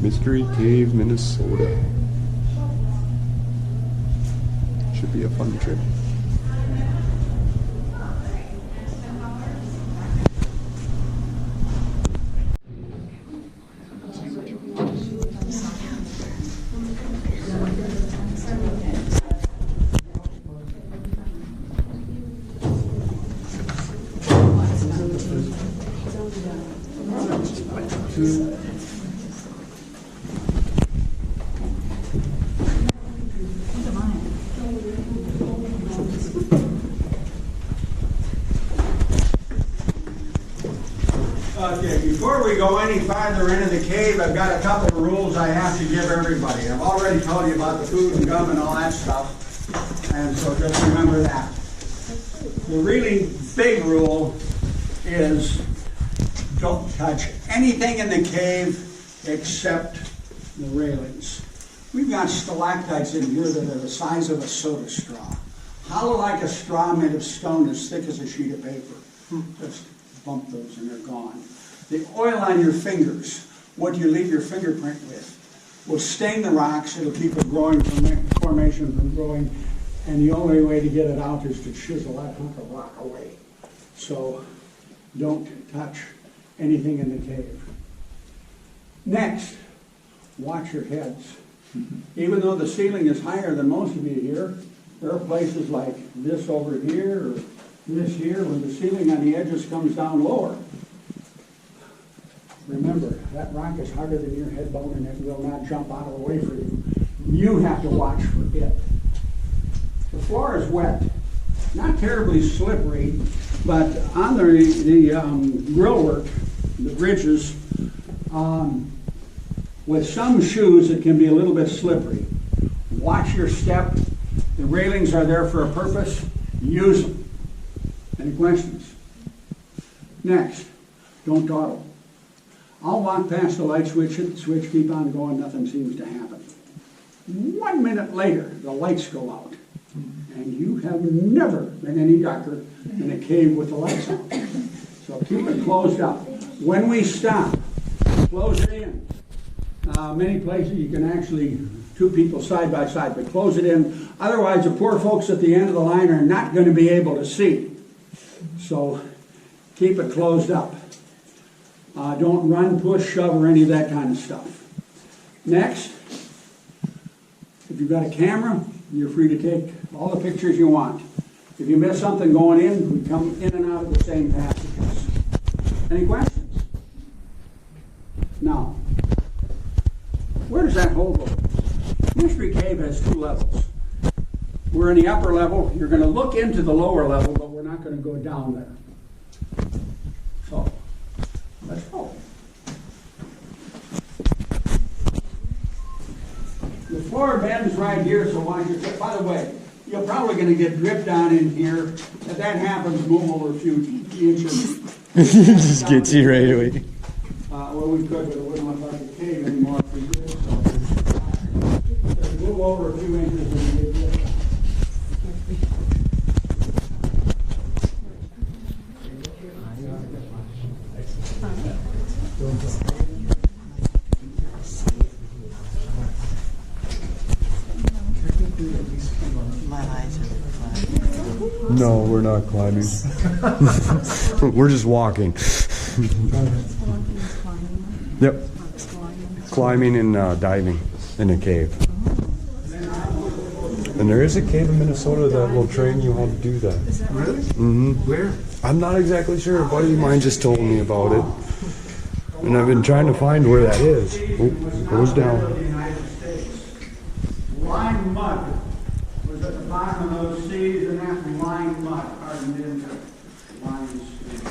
Mystery Cave, Minnesota. Should be a fun trip. Okay, before we go any farther into the cave, I've got a couple of rules I have to give everybody. I've already told you about the food and gum and all that stuff, and so just remember that. The really big rule is don't touch anything in the cave except the railings. We've got stalactites in here that are the size of a soda straw. Hollow like a straw, made of stone as thick as a sheet of paper. Just bump those and they're gone. The oil on your fingers, what you leave your fingerprint with, will stain the rocks. It'll keep a growing formation from growing, and the only way to get it out is to chisel that hunk of rock away. So don't touch anything in the cave. Next, watch your heads. Even though the ceiling is higher than most of you here, there are places like this over here or this here where the ceiling on the edges comes down lower. Remember, that rock is harder than your head bone and it will not jump out of the way for you. You have to watch for it. The floor is wet, not terribly slippery, but on the grill work, the bridges, with some shoes it can be a little bit slippery. Watch your step. The railings are there for a purpose. Use them. Any questions? Next, don't dawdle. I'll walk past the light switch, hit the switch, keep on going, nothing seems to happen. 1 minute later, the lights go out. And you have never been any darker than a cave with the lights out. So keep it closed up. When we stop, close it in. Many places you can actually, two people side by side, but close it in. Otherwise, the poor folks at the end of the line are not going to be able to see. So keep it closed up. Don't run, push, shove, or any of that kind of stuff. Next, if you've got a camera, you're free to take all the pictures you want. If you miss something going in, we come in and out of the same passages. Any questions? Now, where does that hole go? Mystery Cave has 2 levels. We're in the upper level. You're going to look into the lower level, but we're not going to go down there. So, let's go. The floor bends right here, so watch your step. By the way, you're probably going to get dripped down in here. If that happens, move over a few inches. Just gets you right away. Well, we could, but it wouldn't look like a cave anymore if we did. So, move over a few inches and you get dripped. No, we're not climbing. We're just walking. Yep. Climbing and diving in a cave. And there is a cave in Minnesota that will train you how to do that. Is that really? Mm-hmm. Where? I'm not exactly sure. A buddy of mine just told me about it. And I've been trying to find where that is. Oh, it goes down. Lime mud was at the bottom of those seas, and that lime mud hardened into lime seas.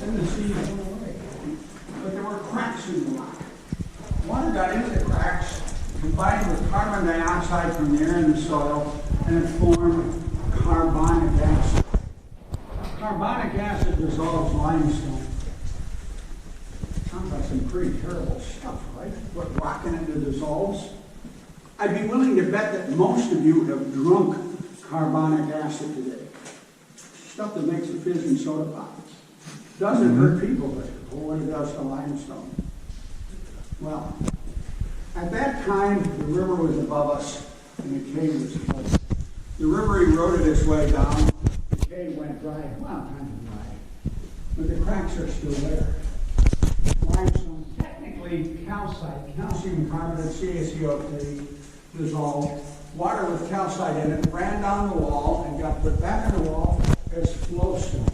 Then the seas went away. But there were cracks in the rock. Water got into the cracks, combined with carbon dioxide from the air in the soil, and it formed carbonic acid. Carbonic acid dissolves limestone. Sounds like some pretty terrible stuff, right? What rocking into dissolves. I'd be willing to bet that most of you have drunk carbonic acid today. Stuff that makes a fizz in soda pops. Doesn't hurt people, but what it does to limestone. Well, at that time, the river was above us, and the cave was above us. The river eroded its way down. The cave went dry. Well, kind of dry. But the cracks are still there. Limestone, technically calcite, calcium carbonate, CaCO3, dissolved. Water with calcite in it ran down the wall and got put back in the wall as flowstone.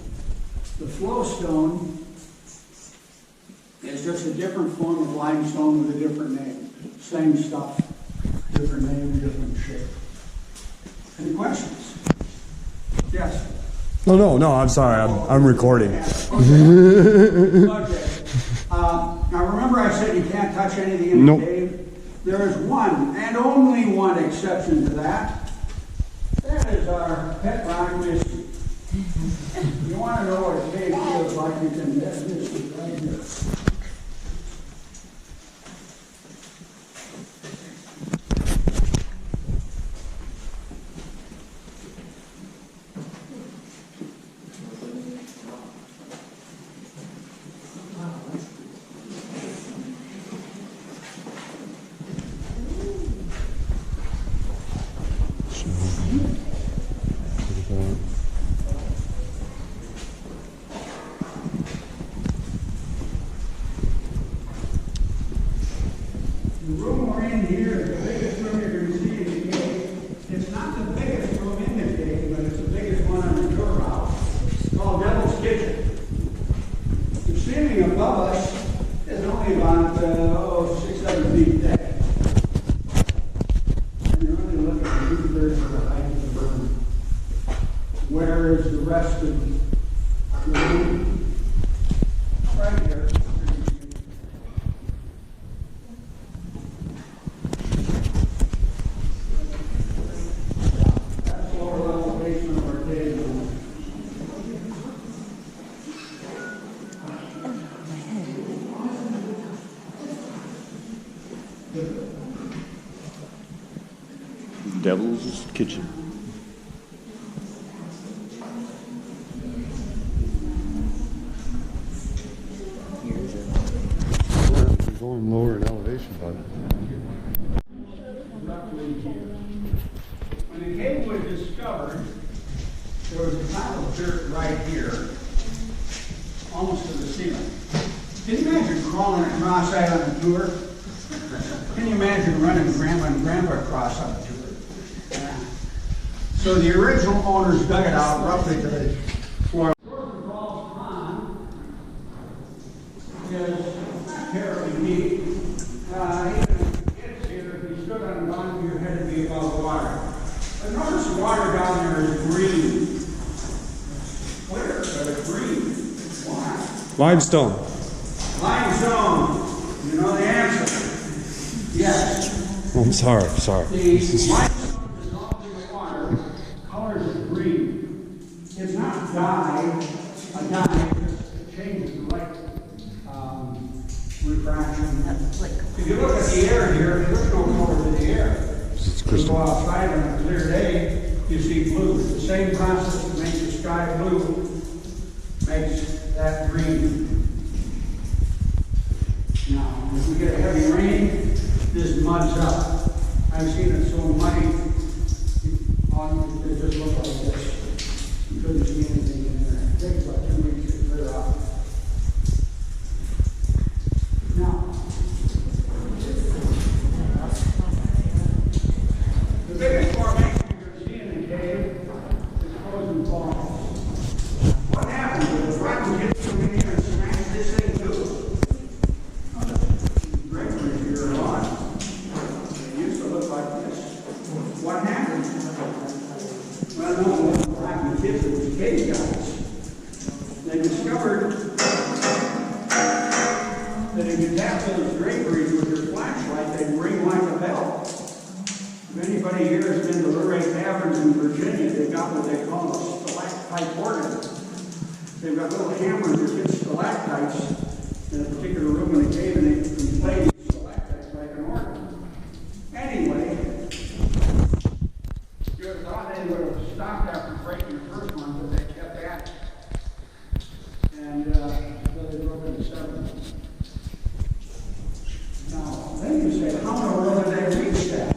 The flowstone is just a different form of limestone with a different name. Same stuff, different name, different shape. Any questions? Yes? No, I'm sorry. I'm recording. Okay. Now remember I said you can't touch anything in the cave? There is one, and only one exception to that. That is our pet rock whiskey. You want to know what a cave feels like, you can get this right here. The room we're in here is the biggest room you're going to see in the cave. It's not the biggest room in the cave, but it's the biggest one on the tour route. It's called Devil's Kitchen. The ceiling above us is only about 6-7 feet thick. And you're only looking at 2/3 of the height of the room. Where is the rest of the room? Right here. Devil's Kitchen. We're going lower in elevation, bud. When the cave was discovered, there was a pile of dirt right here, almost to the ceiling. Can you imagine crawling across that on a tour? Can you imagine running grandma and grandpa across on a tour? So the original owners dug it out roughly to the floor. Jordan Falls Pond is not terribly deep. Even kids here, if you stood on the bottom of your head, it'd be above water. But notice the water down there is green. Clear, but it's green. Why? Limestone. Limestone. You know the answer. Yes. Oh, I'm sorry. The limestone dissolved in the water, colors it green. It's not dye. A dye just changes the light refraction. If you look at the air here, there's no color to the air. It's You crystal. go outside on a clear day, you see blue. The same process that makes the sky blue makes that green. Now, if we get a heavy rain, this muds up. I've seen it so muddy on it just look like this. You couldn't see anything in there. It takes about 2 weeks to clear out. Now, anybody here has been to Luray Caverns in Virginia, they've got what they call a stalactite organ. They've got little hammers that hit stalactites in a particular room in the cave, and they can play these stalactites like an organ. Anyway, you would have thought they would have stopped after breaking the first one, but they kept at it. And so they broke into 7. Now, then you say, how in the world did they reach that?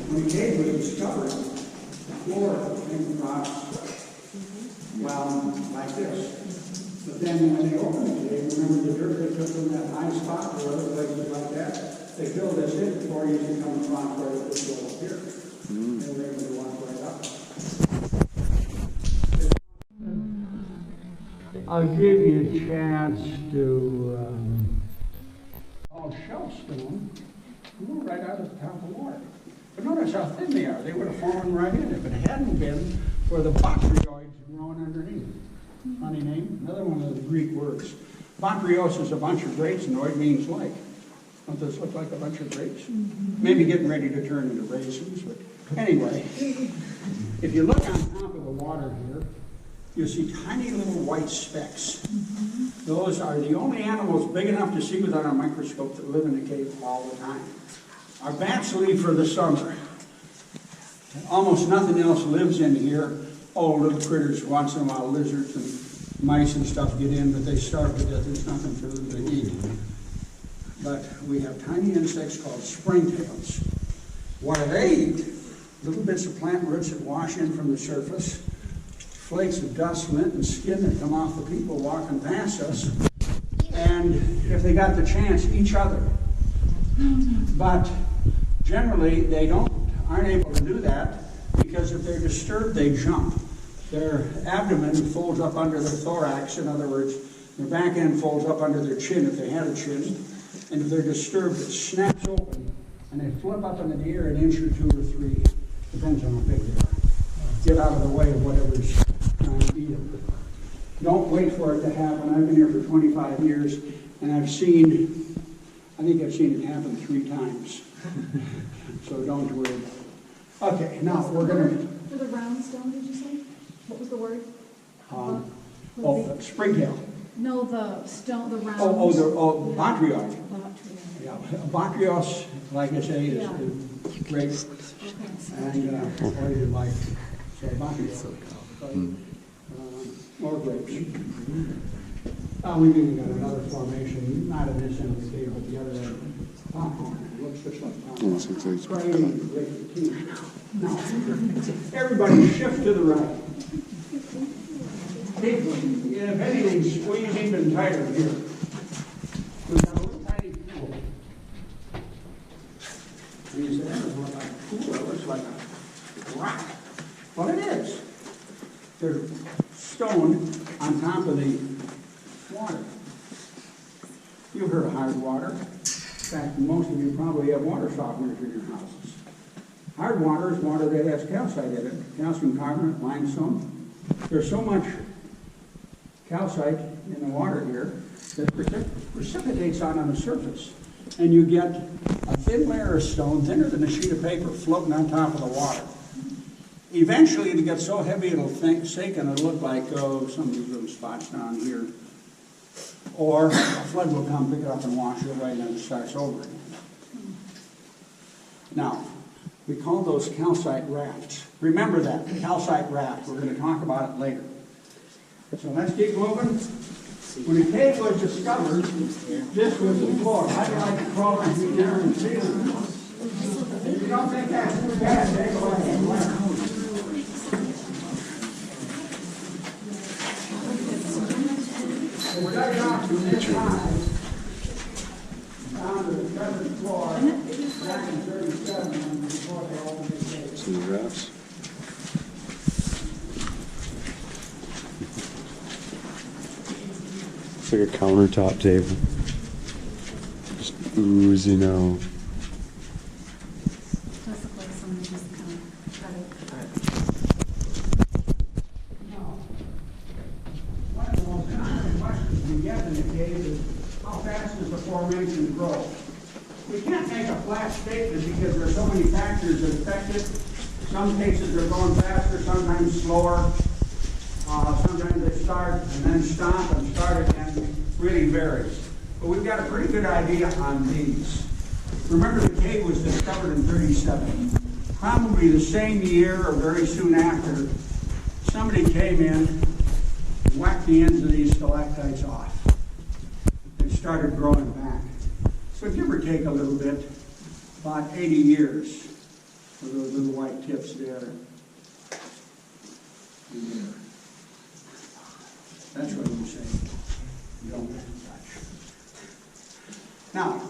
When the cave was discovered, the floor came across, well, like this. But then when they opened the cave, remember the dirt they took from that high spot or other places like that? They filled this in before you could come across where it would go up here. They were able to walk right up. I'll give you a chance to shelf stone, grew right out of the top of the water. But notice how thin they are. They would have fallen right in if it hadn't been for the botryoids growing underneath. Funny name, another one of the Greek words. Botrios is a bunch of grapes, and oid means like. Don't this look like a bunch of grapes? Maybe getting ready to turn into raisins, but anyway. If you look on top of the water here, you'll see tiny little white specks. Those are the only animals big enough to see without a microscope that live in the cave all the time. Our bats leave for the summer. Almost nothing else lives in here. Oh, little critters, once in a while, lizards and mice and stuff get in, but they starve to death. There's nothing for them to eat. But we have tiny insects called springtails. What do they eat? Little bits of plant roots that wash in from the surface, flakes of dust, lint, and skin that come off the people walking past us, and if they got the chance, each other. But generally, they aren't able to do that because if they're disturbed, they jump. Their abdomen folds up under their thorax. In other words, their back end folds up under their chin if they had a chin. And if they're disturbed, it snaps open, and they flip up into the air an inch or 2 or 3. Depends on how big they are. Get out of the way of whatever's trying to eat them. Don't wait for it to happen. I've been here for 25 years, and I think I've seen it happen 3 times. So don't worry. Okay, now we're going to... For the round stone, did you say? What was the word? Springtail. No, the stone, the round. Botryoid. Botryoid. Yeah, Botrios, like I say, is great. Okay. And what do you like? So Botrios. More grapes. We've even got another formation, not in this end of the cave, but the other end. Popcorn. It looks just like popcorn. Now, everybody shift to the right. If anything, squeeze even tighter here. We've got a little tiny pool. And you say, that doesn't look like a pool, it looks like a rock. Well, it is. There's stone on top of the water. You've heard of hard water. In fact, most of you probably have water softeners in your houses. Hard water is water that has calcite in it, calcium carbonate, limestone. There's so much calcite in the water here that precipitates out on the surface. And you get a thin layer of stone, thinner than a sheet of paper, floating on top of the water. Eventually it'll get so heavy it'll sink and it'll look like, some of these little spots down here. Or a flood will come, pick it up and wash it away, and then it starts over again. Now, we call those calcite rafts. Remember that, the calcite raft. We're going to talk about it later. So let's keep moving. When the cave was discovered, this was the floor. I'd like to crawl in there and see it. If you don't think that's too bad, take a look. We're dug off from this high down to the present floor back in 37 before they opened the cave. See the rafts? It's like a countertop table. Just oozing out. Does look like someone just kind of got it. One of the most common questions we get in the cave is, how fast does the formation grow? We can't make a flat statement because there's so many factors that affect it. Some cases they're going faster, sometimes slower. Sometimes they start and then stop and start again. Really varies. But we've got a pretty good idea on these. Remember, the cave was discovered in 37. Probably the same year or very soon after, somebody came in and whacked the ends of these stalactites off. It started growing back. So give or take a little bit, about 80 years for those little white tips there. And there. That's what you say. You don't touch. Now,